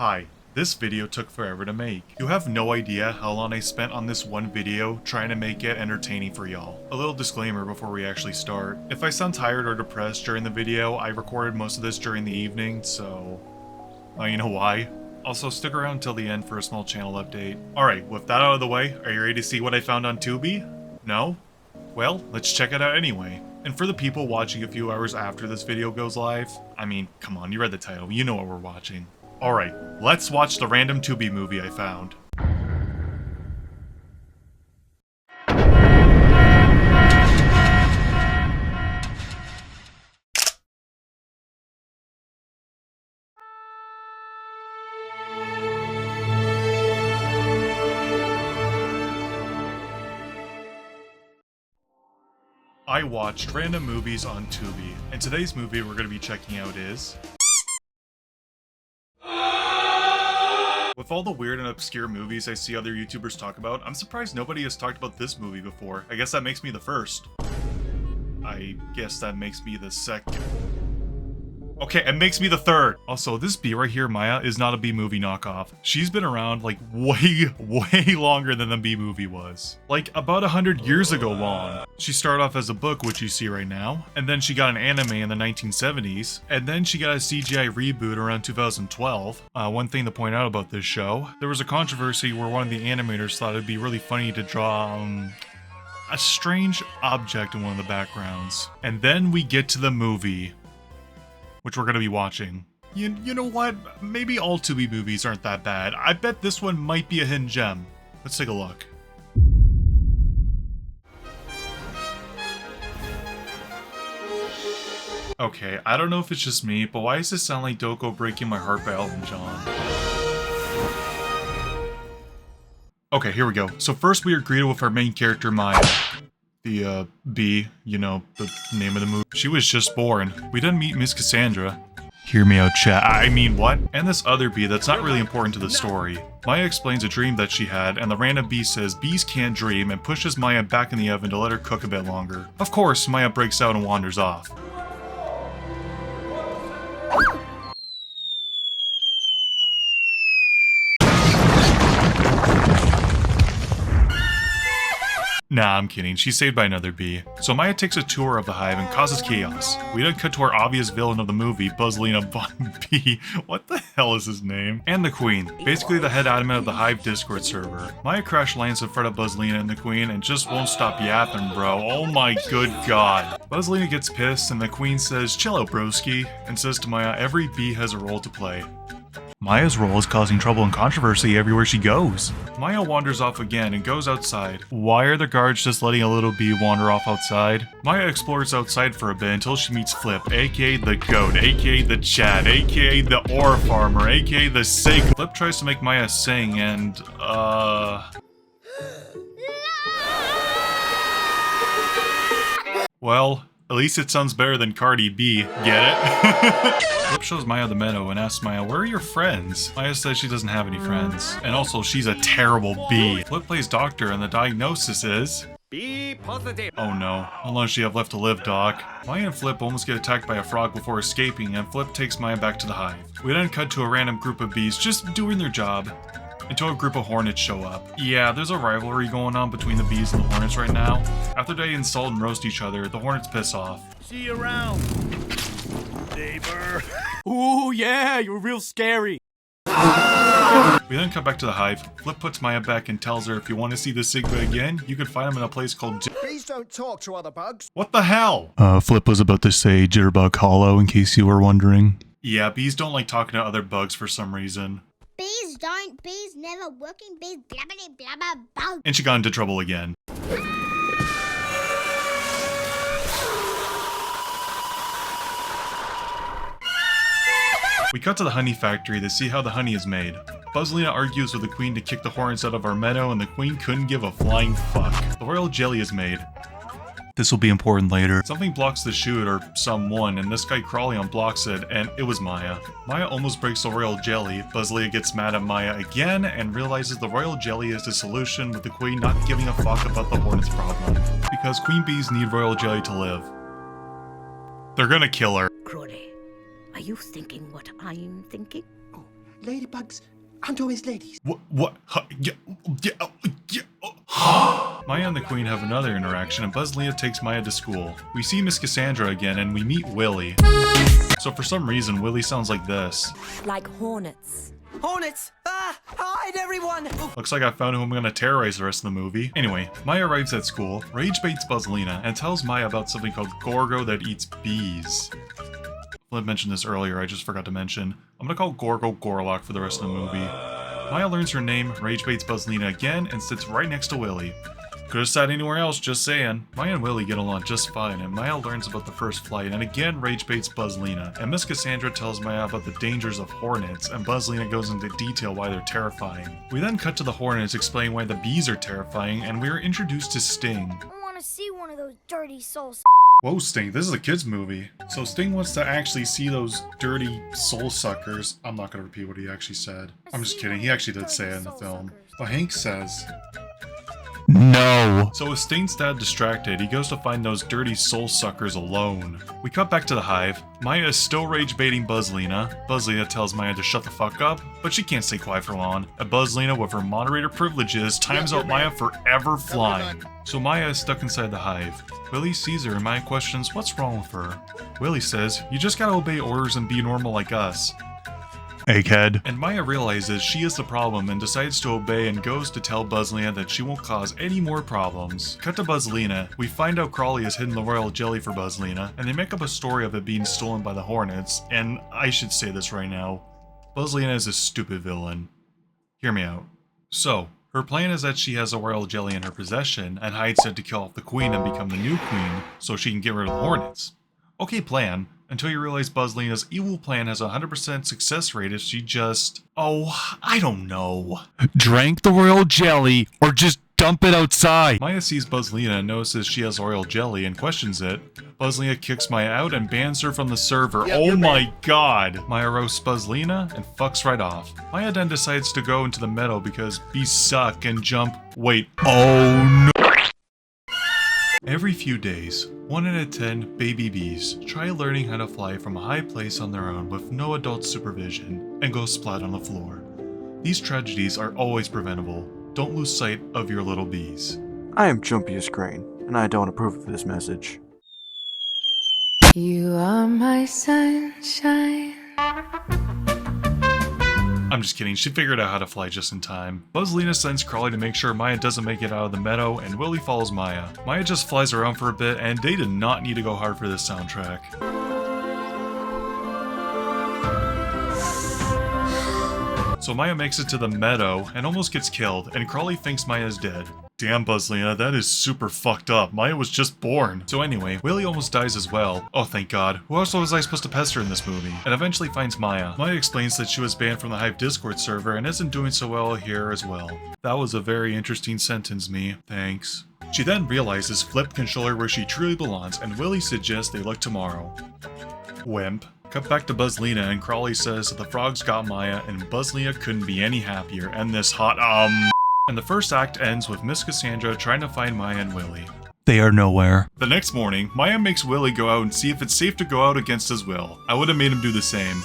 Hi, this video took forever to make. You have no idea how long I spent on this one video trying to make it entertaining for y'all. A little disclaimer before we actually start. If I sound tired or depressed during the video, I recorded most of this during the evening, so... you know why. Also, stick around until the end for a small channel update. Alright, with that out of the way, are you ready to see what I found on Tubi? No? Well, let's check it out anyway. And for the people watching a few hours after this video goes live, I mean, come on, you read the title, you know what we're watching. Alright, let's watch the random Tubi movie I found. I watched random movies on Tubi, and today's movie we're going to be checking out is... With all the weird and obscure movies I see other YouTubers talk about, I'm surprised nobody has talked about this movie before. I guess that makes me the first. I guess that makes me the second. Okay, it makes me the third. Also, this B right here, Maya, is not a B movie knockoff. She's been around like way longer than the B movie was. Like about 100 years ago long. She started off as a book, which you see right now, and then she got an anime in the 1970s, and then she got a CGI reboot around 2012. One thing to point out about this show, there was a controversy where one of the animators thought it'd be really funny to draw, a strange object in one of the backgrounds. And then we get to the movie, which we're going to be watching. You know what? Maybe all Tubi movies aren't that bad. I bet this one might be a hidden gem. Let's take a look. Okay, I don't know if it's just me, but why does this sound like Doko Breaking My Heart by Elton John? Okay, here we go. So first we are greeted with our main character, Maya. The, B, you know, the name of the movie. She was just born. We then meet Miss Cassandra. Hear me out, chat. I mean, what? And this other bee that's not really important to the story. Maya explains a dream that she had, and the random bee says bees can't dream and pushes Maya back in the oven to let her cook a bit longer. Of course, Maya breaks out and wanders off. Nah, I'm kidding. She's saved by another bee. So Maya takes a tour of the hive and causes chaos. We then cut to our obvious villain of the movie, Buzzlina Von B. What the hell is his name? And the Queen, basically the head admin of the hive Discord server. Maya crash lands in front of Buzzlina and the Queen and just won't stop yapping, bro. Oh my good god. Buzzlina gets pissed and the Queen says, "Chill out, broski," and says to Maya, every bee has a role to play. Maya's role is causing trouble and controversy everywhere she goes. Maya wanders off again and goes outside. Why are the guards just letting a little bee wander off outside? Maya explores outside for a bit until she meets Flip, aka the goat, aka the Chad, aka the ore farmer, aka the Sig. Flip tries to make Maya sing and, well, at least it sounds better than Cardi B, get it? Flip shows Maya the meadow and asks Maya, where are your friends? Maya says she doesn't have any friends. And also, she's a terrible bee. Flip plays doctor and the diagnosis is... B positive. Oh no, how long does she have left to live, Doc? Maya and Flip almost get attacked by a frog before escaping, and Flip takes Maya back to the hive. We then cut to a random group of bees just doing their job, until a group of hornets show up. Yeah, there's a rivalry going on between the bees and the hornets right now. After they insult and roast each other, the hornets piss off. See you around, neighbor. Ooh, yeah, you're real scary. We then cut back to the hive. Flip puts Maya back and tells her if you want to see the Sigma again, you can find them in a place called Bees don't talk to other bugs. What the hell? Flip was about to say Jitterbug Hollow in case you were wondering. Yeah, bees don't like talking to other bugs for some reason. Bees don't, bees never working, bees blabbity blabber bug. And she got into trouble again. We cut to the honey factory to see how the honey is made. Buzzlina argues with the Queen to kick the hornets out of our meadow and the Queen couldn't give a flying fuck. The royal jelly is made. This will be important later. Something blocks the chute, or someone, and this guy Crawley unblocks it, and it was Maya. Maya almost breaks the royal jelly. Buzzlina gets mad at Maya again, and realizes the royal jelly is the solution, with the Queen not giving a fuck about the hornets problem. Because queen bees need royal jelly to live. They're gonna kill her. Crawley, are you thinking what I'm thinking? ladybugs aren't always ladies. What? Maya and the Queen have another interaction, and Buzzlina takes Maya to school. We see Miss Cassandra again, and we meet Willy. So for some reason, Willy sounds like this. Like hornets. Hornets! Ah! Hide, everyone! Looks like I found who I'm gonna terrorize the rest of the movie. Anyway, Maya arrives at school, rage baits Buzzlina, and tells Maya about something called Gorgo that eats bees. Flint mentioned this earlier, I just forgot to mention. I'm gonna call Gorgo Gorlock for the rest of the movie. Maya learns her name, rage baits Buzzlina again, and sits right next to Willy. Could've sat anywhere else, just saying. Maya and Willy get along just fine, and Maya learns about the first flight, and again rage baits Buzzlina. And Miss Cassandra tells Maya about the dangers of hornets, and Buzzlina goes into detail why they're terrifying. We then cut to the hornets explaining why the bees are terrifying, and we are introduced to Sting. I want to see one of those dirty souls. Whoa, Sting, this is a kid's movie. So Sting wants to actually see those dirty soul suckers. I'm not gonna repeat what he actually said. I'm just kidding, he actually did say it in the film. But Hank says... No. So with Sting's dad distracted, he goes to find those dirty soul suckers alone. We cut back to the hive. Maya is still rage baiting Buzzlina. Buzzlina tells Maya to shut the fuck up, but she can't stay quiet for long. And Buzzlina, with her moderator privileges, times out Maya forever flying. So Maya is stuck inside the hive. Willy sees her and Maya questions what's wrong with her. Willy says, you just gotta obey orders and be normal like us. Egghead. And Maya realizes she is the problem and decides to obey and goes to tell Buzzlina that she won't cause any more problems. Cut to Buzzlina. We find out Crawley has hidden the royal jelly for Buzzlina, and they make up a story of it being stolen by the hornets, and I should say this right now. Buzzlina is a stupid villain. Hear me out. So, her plan is that she has a royal jelly in her possession and hides it to kill off the queen and become the new queen so she can get rid of the hornets. Okay plan. Until you realize Buzzlina's evil plan has a 100% success rate if she just... oh, I don't know. Drank the royal jelly or just dump it outside. Maya sees Buzzlina and notices she has royal jelly and questions it. Buzzlina kicks Maya out and bans her from the server. Oh my god. Maya roasts Buzzlina and fucks right off. Maya then decides to go into the meadow because bees suck and jump... wait. Oh no. Every few days, 1 out of 10 baby bees try learning how to fly from a high place on their own with no adult supervision and go splat on the floor. These tragedies are always preventable. Don't lose sight of your little bees. I am JumpiestGrain, and I don't approve of this message. You are my sunshine. I'm just kidding, she figured out how to fly just in time. Buzzlina sends Crawley to make sure Maya doesn't make it out of the meadow, and Willy follows Maya. Maya just flies around for a bit, and they did not need to go hard for this soundtrack. So Maya makes it to the meadow, and almost gets killed, and Crawley thinks Maya's dead. Damn, Buzzlina, that is super fucked up. Maya was just born. So anyway, Willy almost dies as well. Oh, thank God. Who else was I supposed to pester in this movie? And eventually finds Maya. Maya explains that she was banned from the Hive Discord server and isn't doing so well here as well. That was a very interesting sentence, me. Thanks. She then realizes Flip can show her where she truly belongs, and Willy suggests they look tomorrow. Wimp. Cut back to Buzzlina, and Crawley says that the frogs got Maya, and Buzzlina couldn't be any happier, and this hot, And the first act ends with Miss Cassandra trying to find Maya and Willy. They are nowhere. The next morning, Maya makes Willy go out and see if it's safe to go out against his will. I would have made him do the same.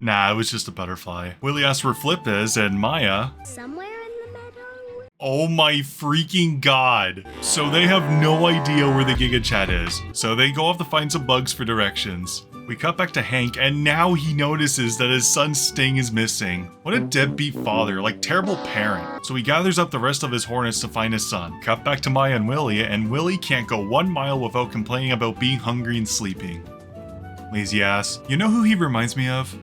Nah, it was just a butterfly. Willy asks where Flip is, and Maya... Somewhere in the meadow? Oh my freaking god. So they have no idea where the Giga Chat is. So they go off to find some bugs for directions. We cut back to Hank, and now he notices that his son Sting is missing. What a deadbeat father, like terrible parent. So he gathers up the rest of his hornets to find his son. Cut back to Maya and Willy can't go 1 mile without complaining about being hungry and sleeping. Lazy ass. You know who he reminds me of?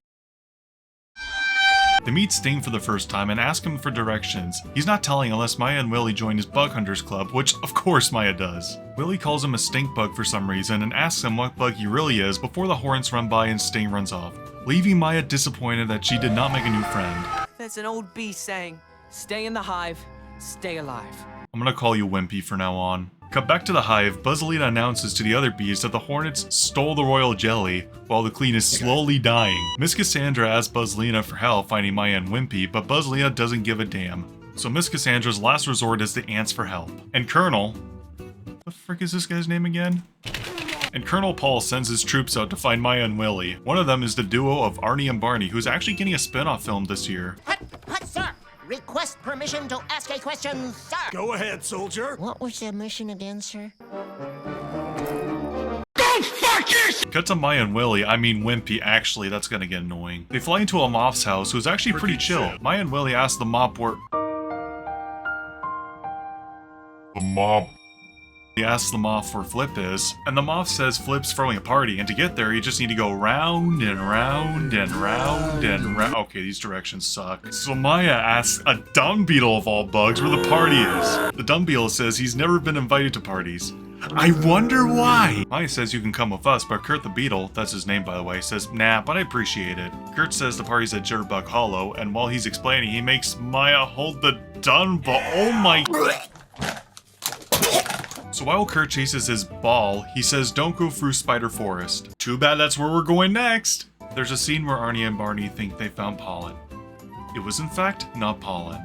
They meet Sting for the first time and ask him for directions. He's not telling unless Maya and Willy join his bug hunters club, which of course Maya does. Willy calls him a stink bug for some reason and asks him what bug he really is before the hornets run by and Sting runs off, leaving Maya disappointed that she did not make a new friend. There's an old bee saying, stay in the hive, stay alive. I'm gonna call you Wimpy from now on. Cut back to the hive, Buzzlina announces to the other bees that the hornets stole the royal jelly, while the queen is slowly dying. Miss Cassandra asks Buzzlina for help finding Maya and Wimpy, but Buzzlina doesn't give a damn. So Miss Cassandra's last resort is the ants for help. And Colonel... what the frick is this guy's name again? and Colonel Paul sends his troops out to find Maya and Willie. One of them is the duo of Arnie and Barney, who's actually getting a spin-off film this year. Hut, sir! Request permission to ask a question, sir! Go ahead, soldier. What was the mission again, sir? Cut to Maya and Willie, I mean Wimpy, actually, that's gonna get annoying. They fly into a mop's house, who's actually pretty chill. Maya and Willie ask the mop where... He asks the moth where Flip is, and the moth says Flip's throwing a party, and to get there you just need to go round and round and round and round. Okay, these directions suck. So Maya asks a dung beetle of all bugs where the party is. The dung beetle says he's never been invited to parties. I wonder why! Maya says you can come with us, but Kurt the Beetle, that's his name by the way, says nah, but I appreciate it. Kurt says the party's at Jitterbug Hollow, and while he's explaining, he makes Maya hold the dung ball. Oh my... So while Kurt chases his ball, he says don't go through Spider Forest. Too bad that's where we're going next! There's a scene where Arnie and Barney think they found pollen. It was in fact not pollen.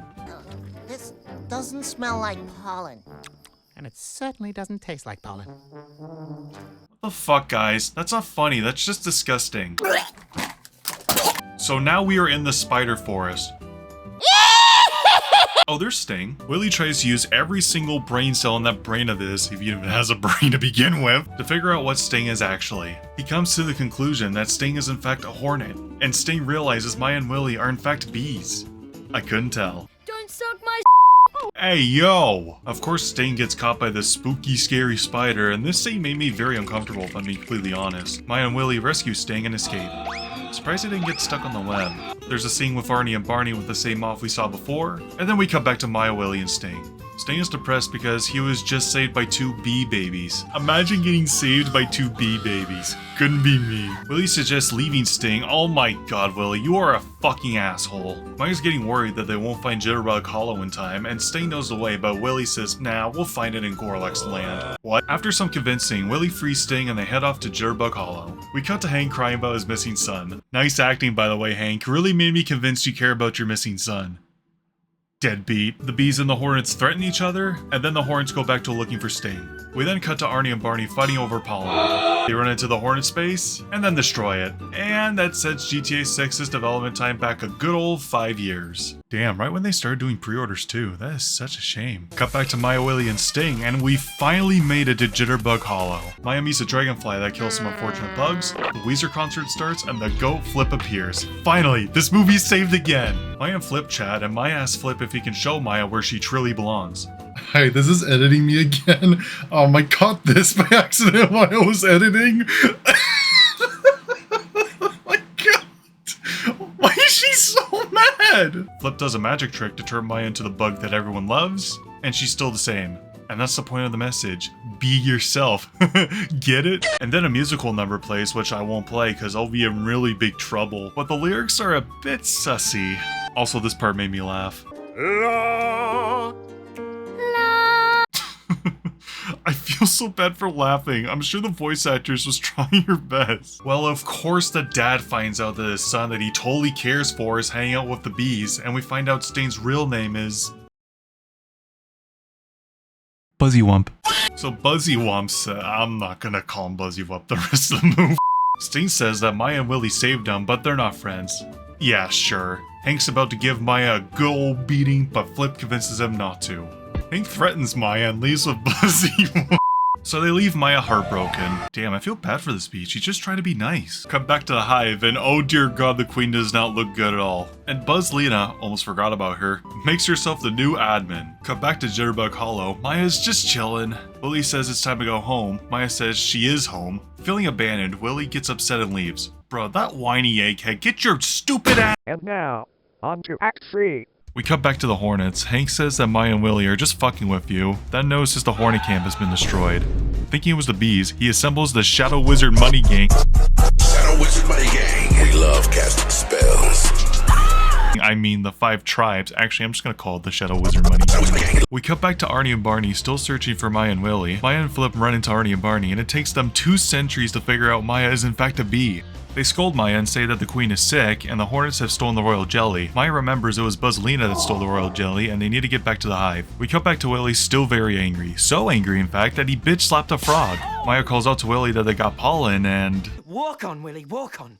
This doesn't smell like pollen. And it certainly doesn't taste like pollen. What the fuck, guys? That's not funny, that's just disgusting. So now we are in the Spider Forest. Oh, there's Sting. Willie tries to use every single brain cell in that brain of his, if he even has a brain to begin with, to figure out what Sting is actually. He comes to the conclusion that Sting is in fact a hornet, and Sting realizes Maya and Willie are in fact bees. I couldn't tell. Don't suck my Hey, yo! Of course Sting gets caught by this spooky, scary spider, and this scene made me very uncomfortable if I'm being completely honest. Maya and Willie rescue Sting and escape. Surprised he didn't get stuck on the web. There's a scene with Arnie and Barney with the same moth we saw before, and then we cut back to Maya, Willie, and Sting. Sting is depressed because he was just saved by 2 bee babies. Imagine getting saved by 2 bee babies. Couldn't be me. Willie suggests leaving Sting. Oh my god, Willie, you are a fucking asshole. Maya's getting worried that they won't find Jitterbug Hollow in time, and Sting knows the way, but Willie says, nah, we'll find it in Gorlek's land. What? After some convincing, Willie frees Sting and they head off to Jitterbug Hollow. We cut to Hank crying about his missing son. Nice acting, by the way, Hank. Really made me convinced you care about your missing son. Deadbeat. The bees and the hornets threaten each other, and then the hornets go back to looking for Sting. We then cut to Arnie and Barney fighting over pollen. They run into the hornet space, and then destroy it. And that sets GTA 6's development time back a good old 5 years. Damn, right when they started doing pre-orders too. That is such a shame. Cut back to Maya, Willie, and Sting, and we finally made it to Jitterbug Hollow. Maya meets a dragonfly that kills some unfortunate bugs, the Weezer concert starts, and the goat Flip appears. Finally, this movie's saved again! Maya and Flip chat, and Maya asks Flip if he can show Maya where she truly belongs. Hi, this is editing me again. I caught this by accident while I was editing. Oh my god. Why is she so mad? Flip does a magic trick to turn Maya into the bug that everyone loves, and she's still the same. And that's the point of the message. Be yourself. Get it? And then a musical number plays, which I won't play because I'll be in really big trouble. But the lyrics are a bit sussy. Also, this part made me laugh. I feel so bad for laughing. I'm sure the voice actress was trying her best. Well, of course the dad finds out that his son that he totally cares for is hanging out with the bees, and we find out Sting's real name is... Buzzywump. So Buzzywump's, I'm not gonna call him Buzzywump the rest of the movie. Sting says that Maya and Willie saved him, but they're not friends. Yeah, sure. Hank's about to give Maya a good old beating, but Flip convinces him not to. Hank threatens Maya and leaves with Buzzy. So they leave Maya heartbroken. Damn, I feel bad for this beach. She's just trying to be nice. Cut back to the hive, and oh dear god, the queen does not look good at all. And Buzz Lena, almost forgot about her, makes herself the new admin. Cut back to Jitterbug Hollow. Maya's just chilling. Willie says it's time to go home. Maya says she is home. Feeling abandoned, Willie gets upset and leaves. Bro, that whiny egghead, get your stupid ass. And now, on to Act 3. We cut back to the Hornets. Hank says that Maya and Willie are just fucking with you, then notices the Hornet camp has been destroyed. Thinking it was the bees, he assembles the Shadow Wizard Money Gang. Shadow Wizard Money Gang. We love casting spells. I mean the 5 tribes. Actually, I'm just gonna call it the Shadow Wizard Money Gang. We cut back to Arnie and Barney still searching for Maya and Willie. Maya and Flip run into Arnie and Barney, and it takes them 2 centuries to figure out Maya is in fact a bee. They scold Maya and say that the queen is sick and the hornets have stolen the royal jelly. Maya remembers it was Buzzlina that stole the royal jelly and they need to get back to the hive. We cut back to Willy still very angry. So angry in fact that he bitch slapped a frog. Maya calls out to Willy that they got pollen and... Walk on, Willy, walk on.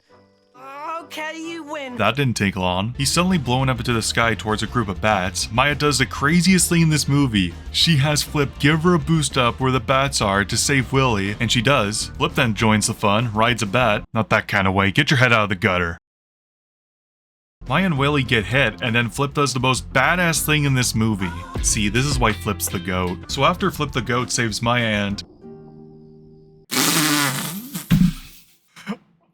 Okay, you win. That didn't take long. He's suddenly blown up into the sky towards a group of bats. Maya does the craziest thing in this movie. She has Flip give her a boost up where the bats are to save Willy, and she does. Flip then joins the fun, rides a bat. Not that kind of way, get your head out of the gutter. Maya and Willy get hit, and then Flip does the most badass thing in this movie. See, this is why Flip's the GOAT. So after Flip the GOAT saves Maya and...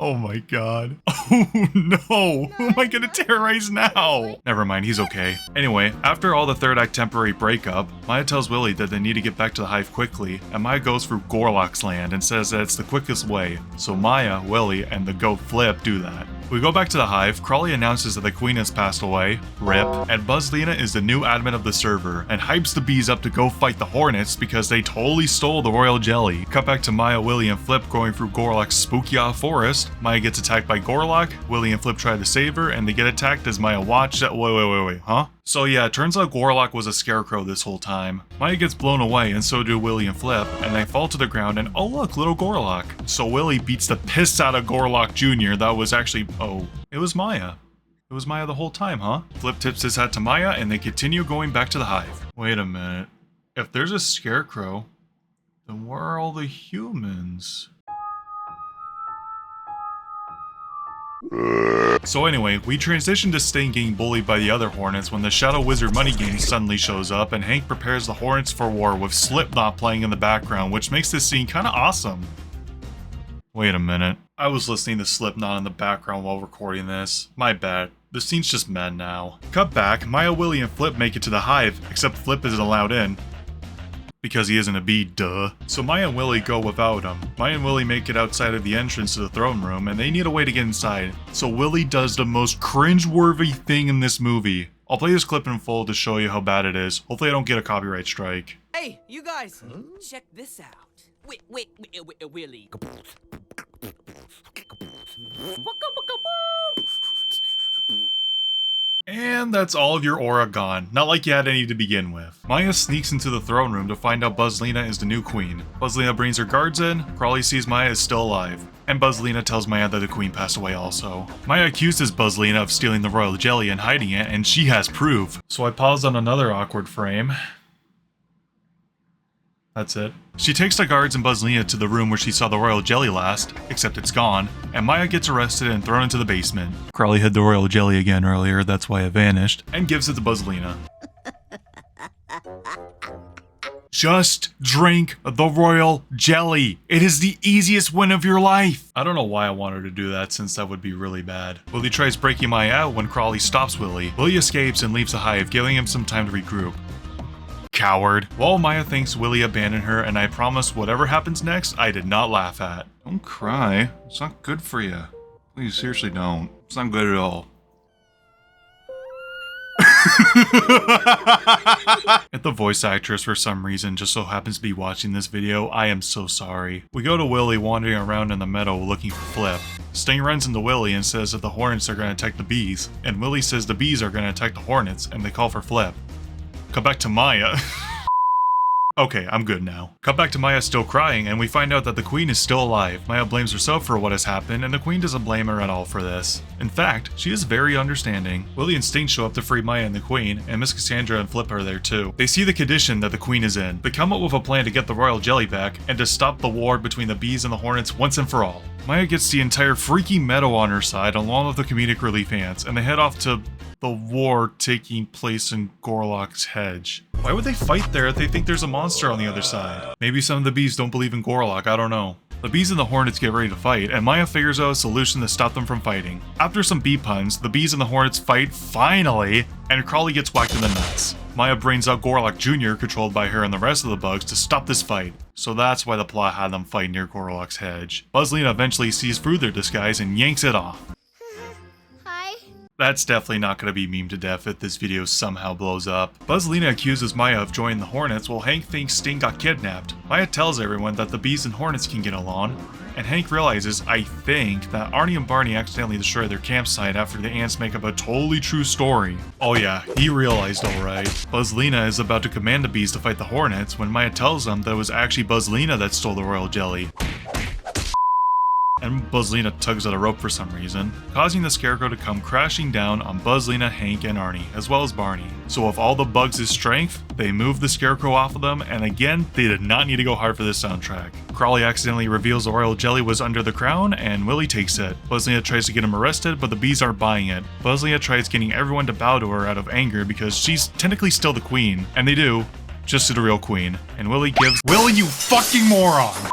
Oh my god. Oh no! Who am I gonna terrorize now? Never mind, he's okay. Anyway, after all the third act temporary breakup, Maya tells Willy that they need to get back to the hive quickly, and Maya goes through Gorlock's land and says that it's the quickest way. So Maya, Willy, and the goat Flip do that. We go back to the hive, Crawley announces that the queen has passed away, RIP, and Buzzlina is the new admin of the server, and hypes the bees up to go fight the hornets because they totally stole the royal jelly. Cut back to Maya, Willy, and Flip going through Gorlock's spooky forest. Maya gets attacked by Gorlock, Willy and Flip try to save her, and they get attacked as Maya watched that- wait, huh? So yeah, it turns out Gorlock was a scarecrow this whole time. Maya gets blown away and so do Willy and Flip, and they fall to the ground and oh look, little Gorlock. So Willy beats the piss out of Gorlock Jr. That was actually, oh, it was Maya. It was Maya the whole time, huh? Flip tips his hat to Maya and they continue going back to the hive. Wait a minute. If there's a scarecrow, then where are all the humans? So anyway, we transition to Sting getting bullied by the other Hornets when the Shadow Wizard Money Game suddenly shows up and Hank prepares the Hornets for war with Slipknot playing in the background, which makes this scene kinda awesome. Wait a minute. I was listening to Slipknot in the background while recording this. My bad. The scene's just mad now. Cut back, Maya, Willy, and Flip make it to the hive, except Flip isn't allowed in. Because he isn't a bee, duh. So Maya and Willy go without him. Maya and Willy make it outside of the entrance to the throne room, and they need a way to get inside. So Willy does the most cringe-worthy thing in this movie. I'll play this clip in full to show you how bad it is. Hopefully I don't get a copyright strike. Hey, you guys, check this out. Wait, Willy. And that's all of your aura gone. Not like you had any to begin with. Maya sneaks into the throne room to find out Buzzlina is the new queen. Buzzlina brings her guards in, Crawley sees Maya is still alive. And Buzzlina tells Maya that the queen passed away also. Maya accuses Buzzlina of stealing the royal jelly and hiding it, and she has proof. So I paused on another awkward frame. That's it. She takes the guards and Buzzlina to the room where she saw the royal jelly last, except it's gone, and Maya gets arrested and thrown into the basement. Crawley hid the royal jelly again earlier, that's why it vanished, and gives it to Buzzlina. Just drink the royal jelly. It is the easiest win of your life. I don't know why I wanted to do that since that would be really bad. Willy tries breaking Maya out when Crawley stops Willy. Willy escapes and leaves the hive, giving him some time to regroup. Coward. Well, Maya thinks Willy abandoned her, and I promise whatever happens next, I did not laugh at. Don't cry. It's not good for you. Please, seriously don't. It's not good at all. If the voice actress for some reason just so happens to be watching this video, I am so sorry. We go to Willy wandering around in the meadow looking for Flip. Sting runs into Willy and says that the hornets are going to attack the bees, and Willy says the bees are going to attack the hornets, and they call for Flip. Cut back to Maya. Okay, I'm good now. Cut back to Maya still crying, and we find out that the queen is still alive. Maya blames herself for what has happened, and the queen doesn't blame her at all for this. In fact, she is very understanding. Willy and Sting show up to free Maya and the queen, and Miss Cassandra and Flip are there too. They see the condition that the queen is in. They come up with a plan to get the royal jelly back, and to stop the war between the bees and the hornets once and for all. Maya gets the entire freaky meadow on her side, along with the comedic relief ants, and they head off to the war taking place in Gorlock's hedge. Why would they fight there if they think there's a monster on the other side? Maybe some of the bees don't believe in Gorlock, I don't know. The bees and the hornets get ready to fight, and Maya figures out a solution to stop them from fighting. After some bee puns, the bees and the hornets fight, finally, and Crawley gets whacked in the nuts. Maya brings out Gorlock Jr., controlled by her and the rest of the bugs, to stop this fight. So that's why the plot had them fight near Gorlock's hedge. Buzzlina eventually sees through their disguise and yanks it off. Hi. That's definitely not going to be meme to death if this video somehow blows up. Buzzlina accuses Maya of joining the Hornets while Hank thinks Sting got kidnapped. Maya tells everyone that the bees and Hornets can get along, and Hank realizes, I think, that Arnie and Barney accidentally destroyed their campsite after the ants make up a totally true story. Oh yeah, he realized alright. Buzzlina is about to command the bees to fight the Hornets when Maya tells them that it was actually Buzzlina that stole the royal jelly. And Buzzlina tugs at a rope for some reason, causing the Scarecrow to come crashing down on Buzzlina, Hank, and Arnie, as well as Barney. So with all the bugs' strength, they move the Scarecrow off of them, and again, they did not need to go hard for this soundtrack. Crawley accidentally reveals the royal jelly was under the crown, and Willie takes it. Buzzlina tries to get him arrested, but the bees aren't buying it. Buzzlina tries getting everyone to bow to her out of anger because she's technically still the queen, and they do, just to the real queen. And Willie gives— Willie, you fucking moron!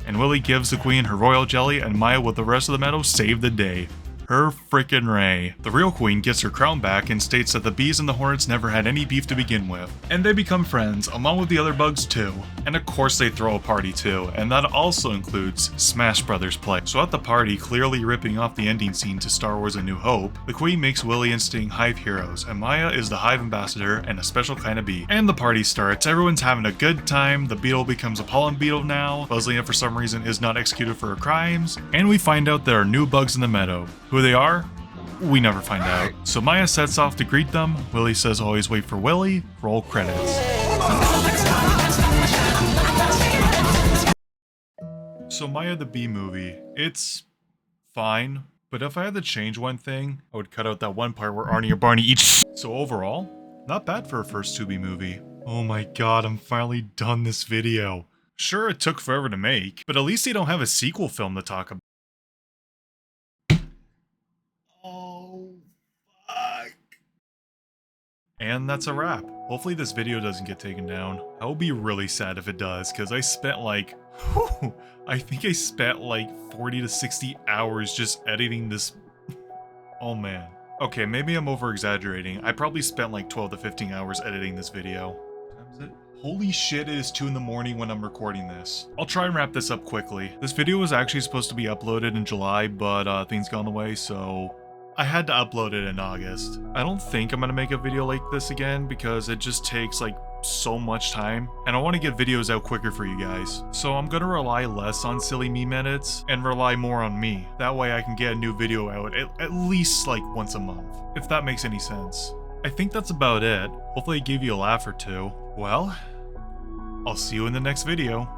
And Willie gives the queen her royal jelly, and Maya with the rest of the meadow save the day. Her frickin' Ray. The real queen gets her crown back and states that the bees and the Hornets never had any beef to begin with. And they become friends, along with the other bugs too. And of course they throw a party too, and that also includes Smash Brothers play. So at the party, clearly ripping off the ending scene to Star Wars A New Hope, the queen makes Willie and Sting hive heroes, and Maya is the hive ambassador and a special kind of bee. And the party starts, everyone's having a good time, the beetle becomes a pollen beetle now, Buzzlina for some reason is not executed for her crimes, and we find out there are new bugs in the meadow. Who they are? We never find out. So Maya sets off to greet them. Willie says always wait for Willie. Roll credits. So Maya the Bee movie. It's fine. But if I had to change one thing, I would cut out that one part where Arnie or Barney eat sh. So overall, not bad for a first Tubi movie. Oh my god, I'm finally done this video. Sure, it took forever to make, but at least they don't have a sequel film to talk about. And that's a wrap. Hopefully this video doesn't get taken down. I will be really sad if it does, because I spent like, I think I spent like 40 to 60 hours just editing this. Oh man. Okay, maybe I'm over exaggerating. I probably spent like 12 to 15 hours editing this video. What time is it? Holy shit, it is 2 in the morning when I'm recording this. I'll try and wrap this up quickly. This video was actually supposed to be uploaded in July, but things got in the way, so I had to upload it in August. I don't think I'm gonna make a video like this again because it just takes like so much time, and I want to get videos out quicker for you guys. So I'm gonna rely less on silly meme edits and rely more on me. That way I can get a new video out at least like once a month, if that makes any sense. I think that's about it. Hopefully it gave you a laugh or two. Well, I'll see you in the next video.